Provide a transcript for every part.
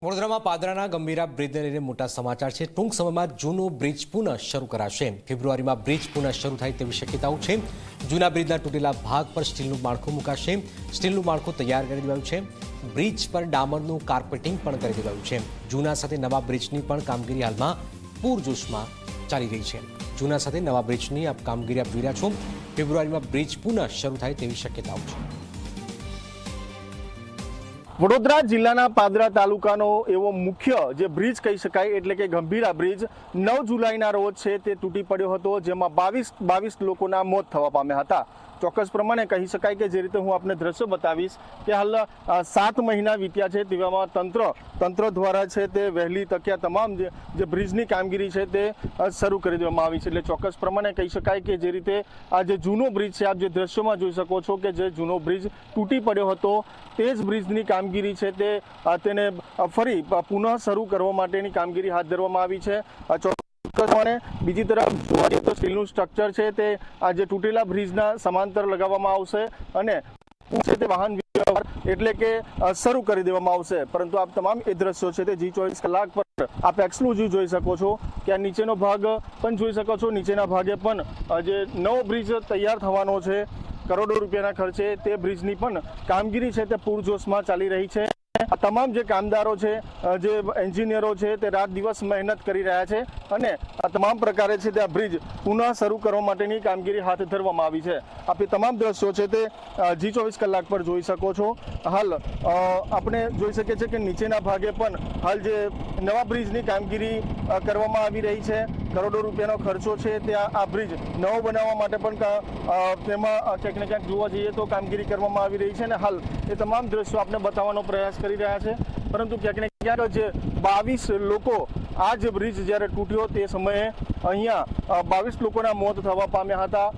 વડોદરામાં પાદરાના ગંભીરા બ્રિજને લઈને મોટા સમાચાર છે। ટૂંક સમયમાં જૂનો બ્રિજ પુનઃ શરૂ કરાશે। ફેબ્રુઆરીમાં બ્રિજ પુનઃ શરૂ થાય તેવી શક્યતાઓ છે। જૂના બ્રિજના તૂટેલા ભાગ પર સ્ટીલનું માળખું મુકાશે। સ્ટીલનું માળખું તૈયાર કરી દેવાયું છે। બ્રિજ પર ડામરનું કાર્પેટિંગ પણ કરી દેવાયું છે। જૂના સાથે નવા બ્રિજની પણ કામગીરી હાલમાં પૂરજોશમાં ચાલી રહી છે। જૂના સાથે નવા બ્રિજની આ કામગીરી આપ જોઈ રહ્યા છો। ફેબ્રુઆરીમાં બ્રિજ પુનઃ શરૂ થાય તેવી શક્યતાઓ છે। વડોદરા જિલ્લાના પાદરા તાલુકાનો એવો મુખ્ય જે બ્રિજ કહી શકાય એટલે કે ગંભીરા બ્રિજ 9 જુલાઈના રોજ છે તે તૂટી પડ્યો હતો, જેમાં 22 લોકોના મોત થવા પામ્યા હતા। ચોક્કસ પ્રમાણે કહી શકાય કે જે રીતે હું આપને દ્રશ્યો બતાવીશ કે હાલ 7 મહિના વીત્યા છે, તેવામાં તંત્ર દ્વારા છે તે વહેલી તકે તમામ જે બ્રિજની કામગીરી છે તે શરૂ કરી દેવામાં આવી છે। એટલે ચોક્કસ પ્રમાણે કહી શકાય કે જે રીતે આ જે જૂનો બ્રિજ છે, આપ જે દ્રશ્યોમાં જોઈ શકો છો કે જે જૂનો બ્રિજ તૂટી પડ્યો હતો તે જ બ્રિજની કામગીરી છે તેને ફરી પુનઃ શરૂ કરવા માટેની કામગીરી હાથ ધરવામાં આવી છે। બીજી તરફ જોવા જઈએ તો સ્ટીલનું સ્ટ્રક્ચર છે તે આ જે તૂટેલા બ્રિજના સમાંતર લગાવવામાં આવશે અને તે વાહન વ્યવહાર એટલે કે શરૂ કરી દેવામાં આવશે। પરંતુ આપ તમામ એ દ્રશ્યો છે તે G24 કલાક પર આપ એક્સક્લુઝિવ જોઈ શકો છો કે આ નીચેનો ભાગ પણ જોઈ શકો છો। નીચેના ભાગે પણ જે નવો બ્રિજ તૈયાર થવાનો છે, કરોડો રૂપિયાના ખર્ચે તે બ્રિજની પણ કામગીરી છે તે પૂરજોશમાં ચાલી રહી છે। આ તમામ જે કામદારો છે, જે એન્જિનિયરો છે તે રાત દિવસ મહેનત કરી રહ્યા છે અને આ તમામ પ્રકારે છે તે આ બ્રિજ પુનઃ શરૂ કરવા માટેની કામગીરી હાથ ધરવામાં આવી છે। આપ એ તમામ દ્રશ્યો છે તે G24 કલાક પર જોઈ શકો છો। હાલ આપણે જોઈ શકીએ છીએ કે નીચેના ભાગે પણ હાલ જે નવા બ્રિજની કામગીરી કરવામાં આવી રહી છે। કરોડો રૂપિયાનો ખર્ચો છે તે આ બ્રિજ નવો બનાવવા માટે પણ તેમાં ક્યાંક ને ક્યાંક જોવા જઈએ તો કામગીરી કરવામાં આવી રહી છે અને હાલ એ તમામ દ્રશ્યો આપણે બતાવવાનો પ્રયાસ કરી રહ્યા છે। પરંતુ ક્યાંક ને ક્યાંક જે 22 લોકો આ જે બ્રિજ જ્યારે તૂટ્યો તે સમયે અહીંયા 22 લોકોના મોત થવા પામ્યા હતા।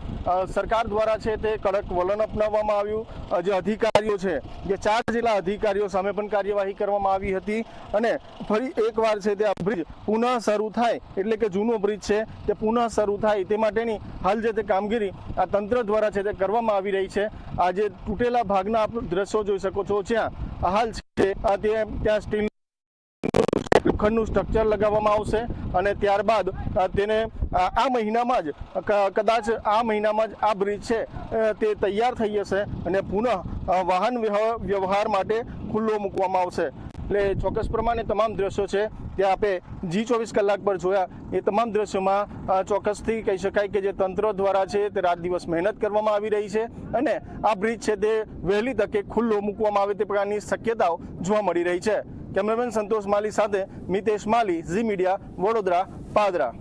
સરકાર દ્વારા છે તે કડક વલણ અપનાવવામાં આવ્યું। જે અધિકારીઓ છે, જે 4 જેટલા અધિકારીઓ સામે પણ કાર્યવાહી કરવામાં આવી હતી અને ફરી એકવાર છે તે આ બ્રિજ પુનઃ શરૂ થાય એટલે કે જૂનો બ્રિજ છે તે પુનઃ શરૂ થાય તે માટેની હાલ જે તે કામગીરી આ તંત્ર દ્વારા છે તે કરવામાં આવી રહી છે। આ જે તૂટેલા ભાગના આપ દ્રશ્યો જોઈ શકો છો, જ્યાં હાલ છે ત્યાં સ્ટીલ લોખંડનું સ્ટ્રક્ચર લગાવવામાં આવશે અને ત્યારબાદ તેને આ મહિનામાં જ કદાચ આ મહિનામાં જ આ બ્રિજ છે તે તૈયાર થઈ જશે અને પુનઃ વાહન વ્યવહાર માટે ખુલ્લો મૂકવામાં આવશે। એટલે ચોક્કસ પ્રમાણે તમામ દ્રશ્યો છે તે આપે G24 કલાક પર જોયા। એ તમામ દ્રશ્યોમાં ચોક્કસથી કહી શકાય કે જે તંત્ર દ્વારા છે તે રાત દિવસ મહેનત કરવામાં આવી રહી છે અને આ બ્રિજ છે તે વહેલી તકે ખુલ્લો મૂકવામાં આવે તે પ્રકારની શક્યતાઓ જોવા મળી રહી છે। કેમેરામેન સંતોષ માલી સાથે મિતેશ માલી, ઝી મીડિયા, વડોદરા, પાદરા।